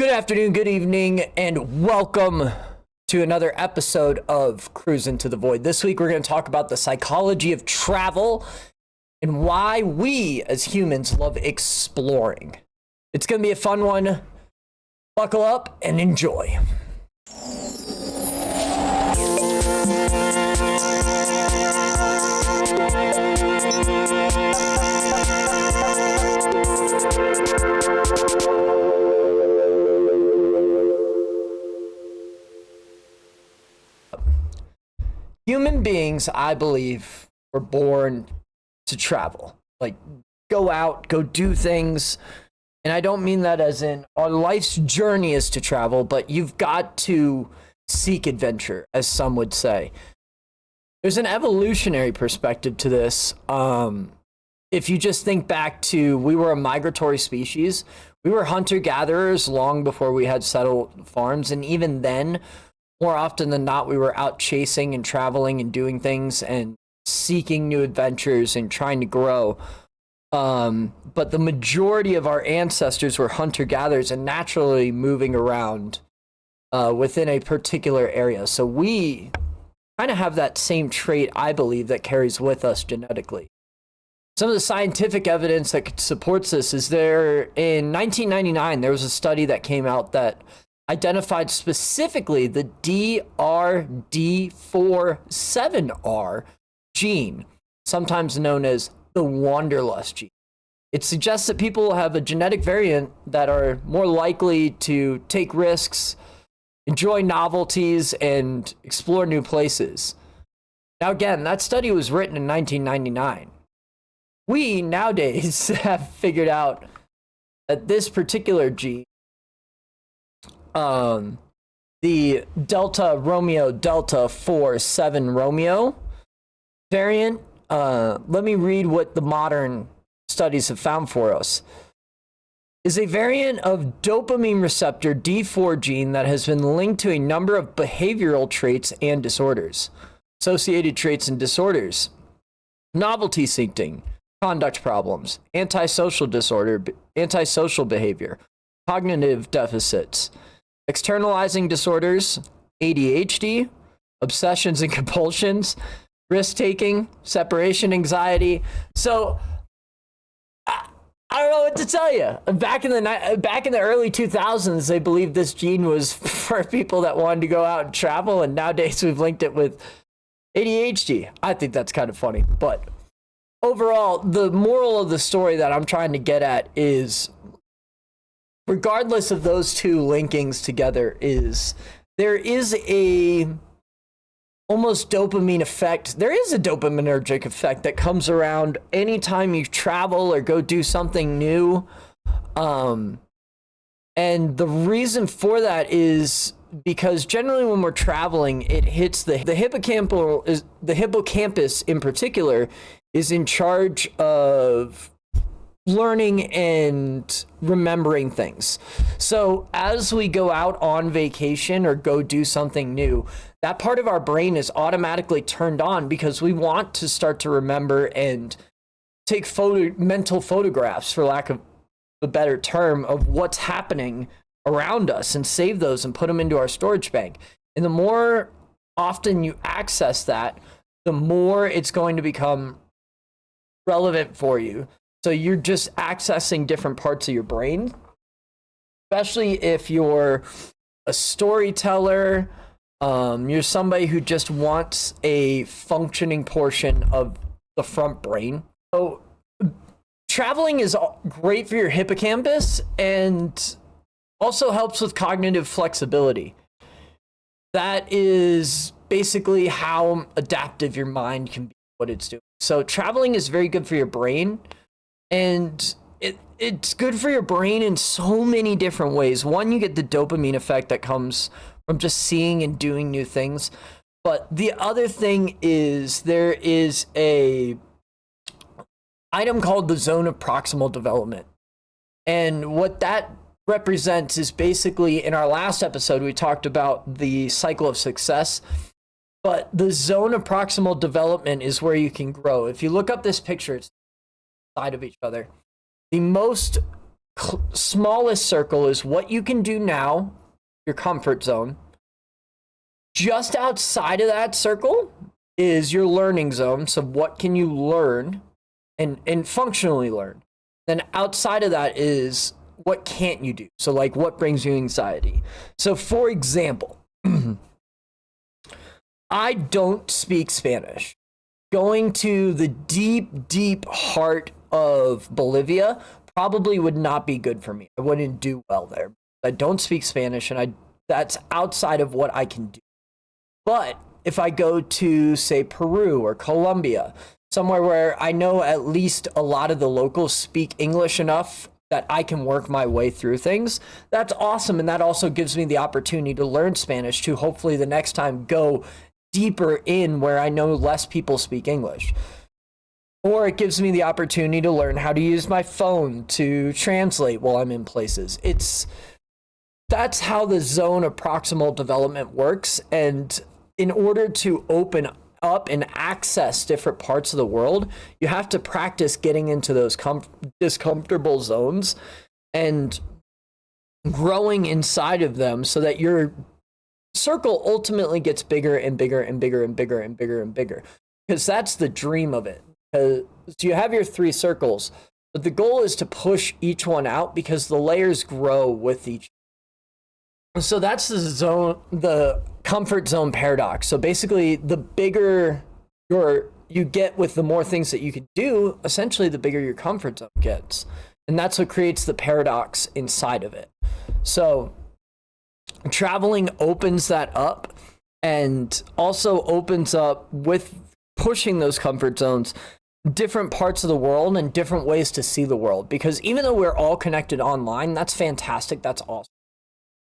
Good afternoon, good evening, and welcome to another episode of Crewzin to the Void. This week we're going to talk about the psychology of travel and why we as humans love exploring. It's going to be a fun one. Buckle up and enjoy. Human beings, I believe, were born to travel. Like, go out, go do things. And I don't mean that as in our life's journey is to travel, but you've got to seek adventure, as some would say. There's an evolutionary perspective to this. If you just think back to, we were a migratory species. We were hunter-gatherers long before we had settled farms. And even then, more often than not, we were out chasing and traveling and doing things and seeking new adventures and trying to grow. But the majority of our ancestors were hunter-gatherers and naturally moving around within a particular area. So we kind of have that same trait, I believe, that carries with us genetically. Some of the scientific evidence that supports this is in 1999, there was a study that came out that identified specifically the DRD47R gene, sometimes known as the Wanderlust gene. It suggests that people have a genetic variant that are more likely to take risks, enjoy novelties, and explore new places. Now again, that study was written in 1999. We nowadays have figured out that this particular gene, the Delta Romeo Delta 47 Romeo variant, let me read what the modern studies have found for us, is a variant of dopamine receptor D4 gene that has been linked to a number of behavioral traits and disorders. Associated traits and disorders: novelty seeking, conduct problems, antisocial disorder, antisocial behavior, cognitive deficits, externalizing disorders, ADHD, obsessions and compulsions, risk-taking, separation anxiety. So I don't know what to tell you. Back in the early 2000s, they believed this gene was for people that wanted to go out and travel, and nowadays we've linked it with ADHD. I think that's kind of funny. But overall, the moral of the story that I'm trying to get at is, regardless of those two linkings together, there is a almost dopamine effect. There is a dopaminergic effect that comes around anytime you travel or go do something new. And the reason for that is because generally when we're traveling, it hits the hippocampus in particular is in charge of learning and remembering things. So as we go out on vacation or go do something new, that part of our brain is automatically turned on because we want to start to remember and take mental photographs, for lack of a better term, of what's happening around us and save those and put them into our storage bank. And the more often you access that, the more it's going to become relevant for you. So you're just accessing different parts of your brain, especially if you're a storyteller, you're somebody who just wants a functioning portion of the front brain. So traveling is great for your hippocampus and also helps with cognitive flexibility. That is basically how adaptive your mind can be, what it's doing. So traveling is very good for your brain. And it's good for your brain in so many different ways. One, you get the dopamine effect that comes from just seeing and doing new things. But the other thing is there is a item called the zone of proximal development. And what that represents is basically, in our last episode, we talked about the cycle of success. But the zone of proximal development is where you can grow. If you look up this picture, it's side of each other. The most smallest circle is what you can do now, your comfort zone. Just outside of that circle is your learning zone. So what can you learn and functionally learn? Then outside of that is what can't you do? So like what brings you anxiety? So for example, I don't speak Spanish. Going to the deep, deep heart of Bolivia probably would not be good for me. I wouldn't do well there. I don't speak Spanish, and that's outside of what I can do. But if I go to, say, Peru or Colombia, somewhere where I know at least a lot of the locals speak English enough that I can work my way through things, that's awesome. And that also gives me the opportunity to learn Spanish to hopefully the next time go deeper in where I know less people speak English. Or it gives me the opportunity to learn how to use my phone to translate while I'm in places. That's how the zone of proximal development works. And in order to open up and access different parts of the world, you have to practice getting into those discomfortable zones and growing inside of them so that your circle ultimately gets bigger and bigger and bigger and bigger and bigger and bigger. Because that's the dream of it. So you have your 3 circles, but the goal is to push each one out because the layers grow with each. So that's the comfort zone paradox. So basically, the bigger you get with the more things that you can do, essentially the bigger your comfort zone gets. And that's what creates the paradox inside of it. So traveling opens that up and also opens up with pushing those comfort zones, different parts of the world and different ways to see the world. Because even though we're all connected online, that's fantastic. That's awesome.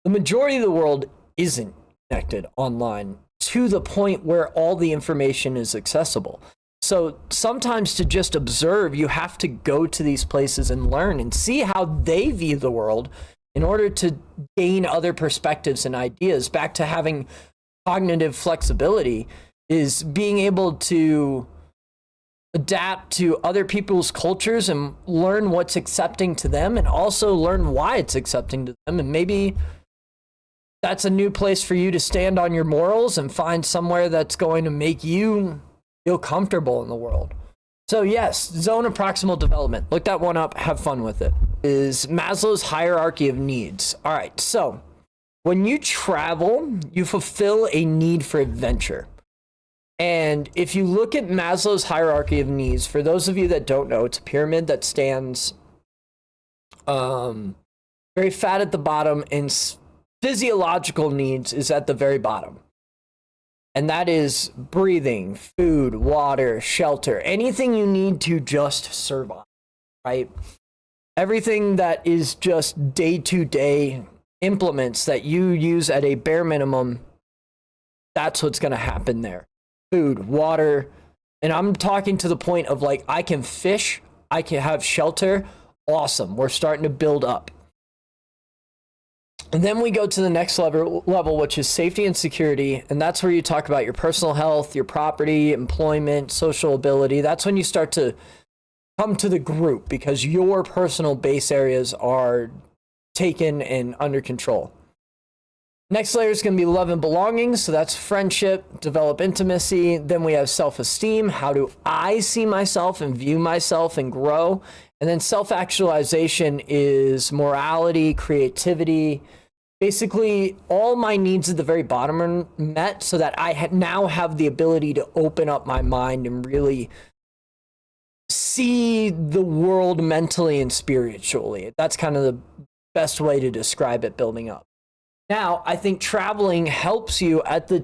The majority of the world isn't connected online to the point where all the information is accessible. So sometimes to just observe, you have to go to these places and learn and see how they view the world in order to gain other perspectives and ideas. Back to having cognitive flexibility is being able to adapt to other people's cultures and learn what's accepting to them and also learn why it's accepting to them. And maybe that's a new place for you to stand on your morals and find somewhere that's going to make you feel comfortable in the world. So yes, zone of proximal development. Look that one up. Have fun with it. Is Maslow's hierarchy of needs. All right. So when you travel, you fulfill a need for adventure. And if you look at Maslow's hierarchy of needs, for those of you that don't know, it's a pyramid that stands very fat at the bottom and physiological needs is at the very bottom. And that is breathing, food, water, shelter, anything you need to just survive, right? Everything that is just day-to-day implements that you use at a bare minimum, that's what's going to happen there. Food, water, and I'm talking to the point of like, I can fish, I can have shelter, awesome. We're starting to build up. And then we go to the next level, which is safety and security. And that's where you talk about your personal health, your property, employment, social ability. That's when you start to come to the group because your personal base areas are taken and under control. Next layer is going to be love and belonging. So that's friendship, develop intimacy. Then we have self-esteem. How do I see myself and view myself and grow? And then self-actualization is morality, creativity. Basically, all my needs at the very bottom are met so that I now have the ability to open up my mind and really see the world mentally and spiritually. That's kind of the best way to describe it building up. Now, I think traveling helps you at the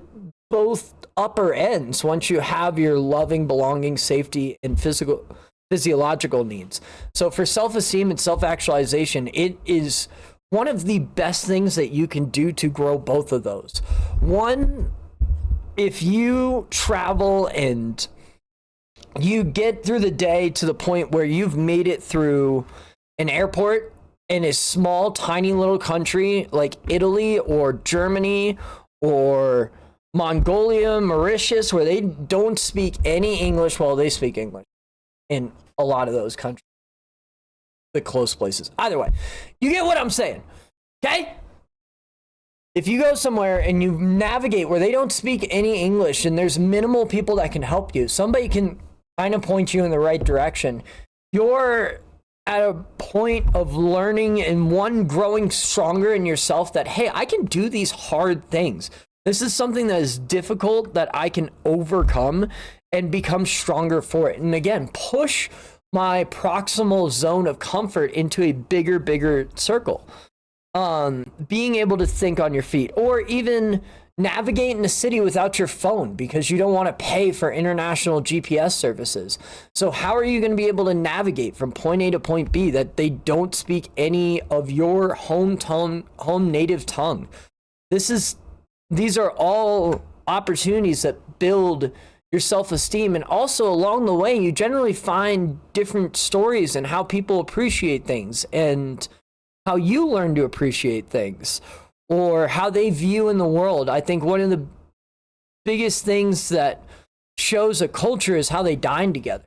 both upper ends once you have your loving, belonging, safety, and physiological needs. So for self-esteem and self-actualization, it is one of the best things that you can do to grow both of those. One, if you travel and you get through the day to the point where you've made it through an airport in a small, tiny little country like Italy or Germany or Mongolia, Mauritius, where they don't speak any English while they speak English in a lot of those countries. the close places. Either way, you get what I'm saying, okay? If you go somewhere and you navigate where they don't speak any English and there's minimal people that can help you, somebody can kind of point you in the right direction, you're at a point of learning and growing stronger in yourself that, hey, I can do these hard things. This is something that is difficult that I can overcome and become stronger for it. And again, push my proximal zone of comfort into a bigger circle. Being able to think on your feet, or even navigate in a city without your phone because you don't want to pay for international GPS services. So how are you going to be able to navigate from point A to point B that they don't speak any of your home native tongue? These are all opportunities that build your self-esteem, and also along the way you generally find different stories and how people appreciate things and how you learn to appreciate things or how they view in the world. I think one of the biggest things that shows a culture is how they dine together.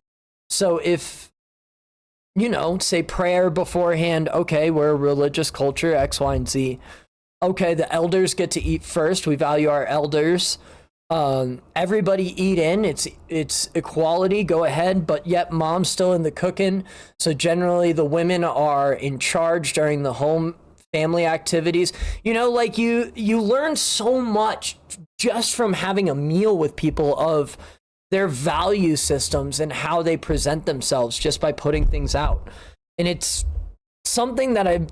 So if, say prayer beforehand, okay, we're a religious culture, X, Y, and Z. Okay, the elders get to eat first. We value our elders. Everybody eat in. It's equality. Go ahead, but yet mom's still in the cooking. So generally, the women are in charge during the home family activities. Like you learn so much just from having a meal with people of their value systems and how they present themselves just by putting things out. And it's something that I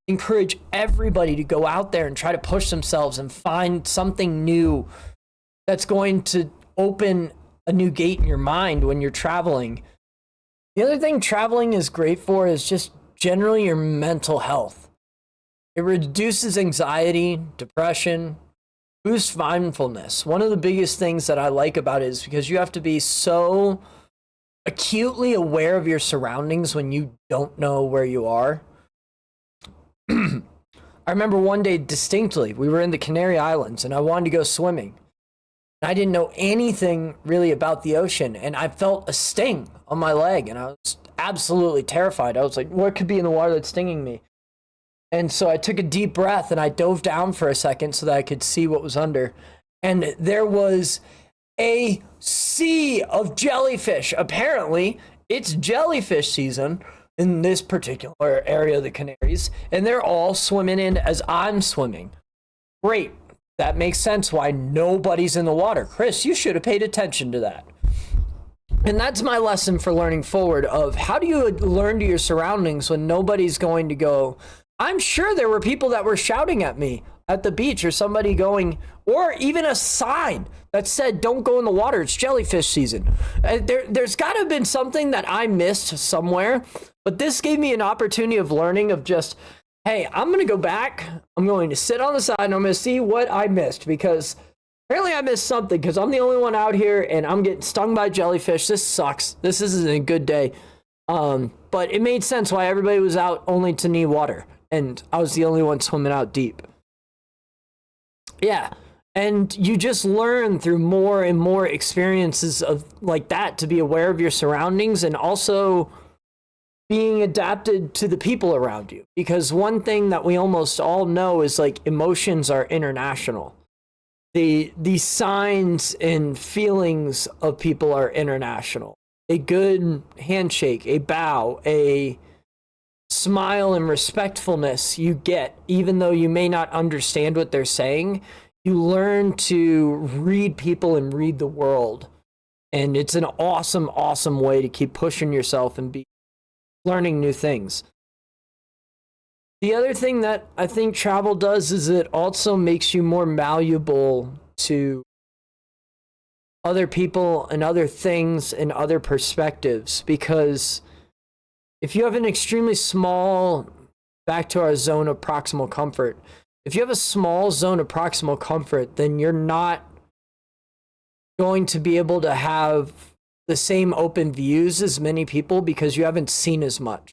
encourage everybody to go out there and try to push themselves and find something new that's going to open a new gate in your mind when you're traveling. The other thing traveling is great for is just generally your mental health. It reduces anxiety, depression, boosts mindfulness. One of the biggest things that I like about it is because you have to be so acutely aware of your surroundings when you don't know where you are. I remember one day distinctly, we were in the Canary Islands and I wanted to go swimming. I didn't know anything really about the ocean, and I felt a sting on my leg, and I was absolutely terrified. I was like, what could be in the water that's stinging me? And so I took a deep breath, and I dove down for a second so that I could see what was under. And there was a sea of jellyfish. Apparently, it's jellyfish season in this particular area of the Canaries, and they're all swimming in as I'm swimming. Great. That makes sense why nobody's in the water. Chris, you should have paid attention to that. And that's my lesson for learning forward of how do you learn to your surroundings when nobody's going to go. I'm sure there were people that were shouting at me at the beach, or somebody going, or even a sign that said, don't go in the water, it's jellyfish season. There's got to have been something that I missed somewhere, but this gave me an opportunity of learning of just, hey, I'm going to go back, I'm going to sit on the side, and I'm going to see what I missed, because apparently I missed something, because I'm the only one out here, and I'm getting stung by jellyfish. This sucks. This isn't a good day. But it made sense why everybody was out only to knee water, and I was the only one swimming out deep. Yeah, and you just learn through more and more experiences of like that to be aware of your surroundings, and also being adapted to the people around you. Because one thing that we almost all know is like emotions are international. The signs and feelings of people are international. A good handshake, a bow, a smile and respectfulness you get, even though you may not understand what they're saying, you learn to read people and read the world. And it's an awesome, awesome way to keep pushing yourself and be learning new things. The other thing that I think travel does is it also makes you more malleable to other people and other things and other perspectives, because if you have an extremely small, back to our zone of proximal comfort, if you have a small zone of proximal comfort, then you're not going to be able to have the same open views as many people because you haven't seen as much.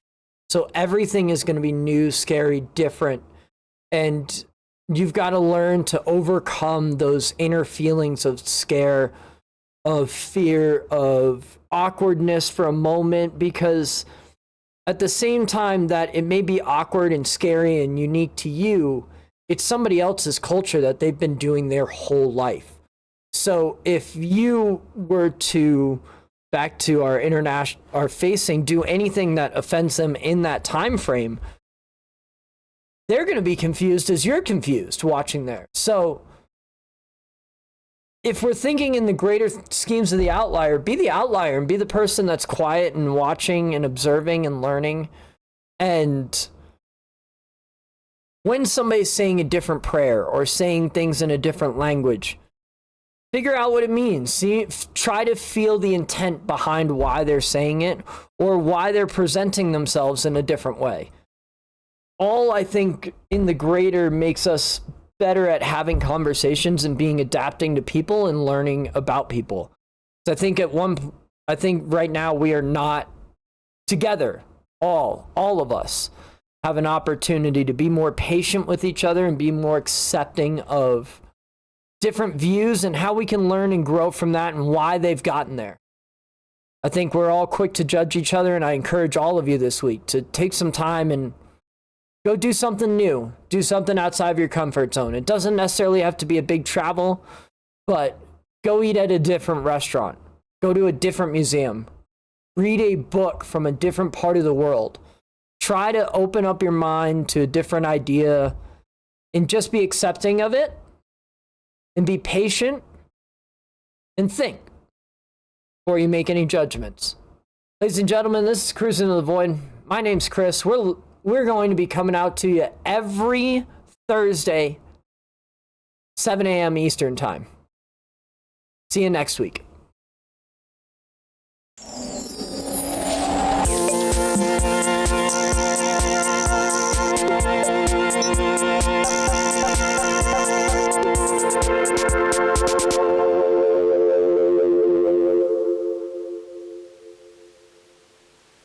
So everything is going to be new, scary, different. And you've got to learn to overcome those inner feelings of scare, of fear, of awkwardness for a moment, because at the same time that it may be awkward and scary and unique to you, it's somebody else's culture that they've been doing their whole life. So if you were to, back to our international, our facing, do anything that offends them in that time frame, they're going to be confused as you're confused watching there. So if we're thinking in the greater schemes of the outlier and be the person that's quiet and watching and observing and learning. And when somebody's saying a different prayer or saying things in a different language, figure out what it means. Try to feel the intent behind why they're saying it or why they're presenting themselves in a different way. All, I think, in the greater makes us better at having conversations and being adapting to people and learning about people. So I think right now we are not together. All of us have an opportunity to be more patient with each other and be more accepting of different views and how we can learn and grow from that and why they've gotten there. I think we're all quick to judge each other, and I encourage all of you this week to take some time and go do something new. Do something outside of your comfort zone. It doesn't necessarily have to be a big travel, but go eat at a different restaurant. Go to a different museum. Read a book from a different part of the world. Try to open up your mind to a different idea and just be accepting of it and be patient and think before you make any judgments. Ladies and gentlemen, this is Crewzin to the Void. My name's Chris. We're going to be coming out to you every Thursday, 7 a.m. Eastern time. See you next week.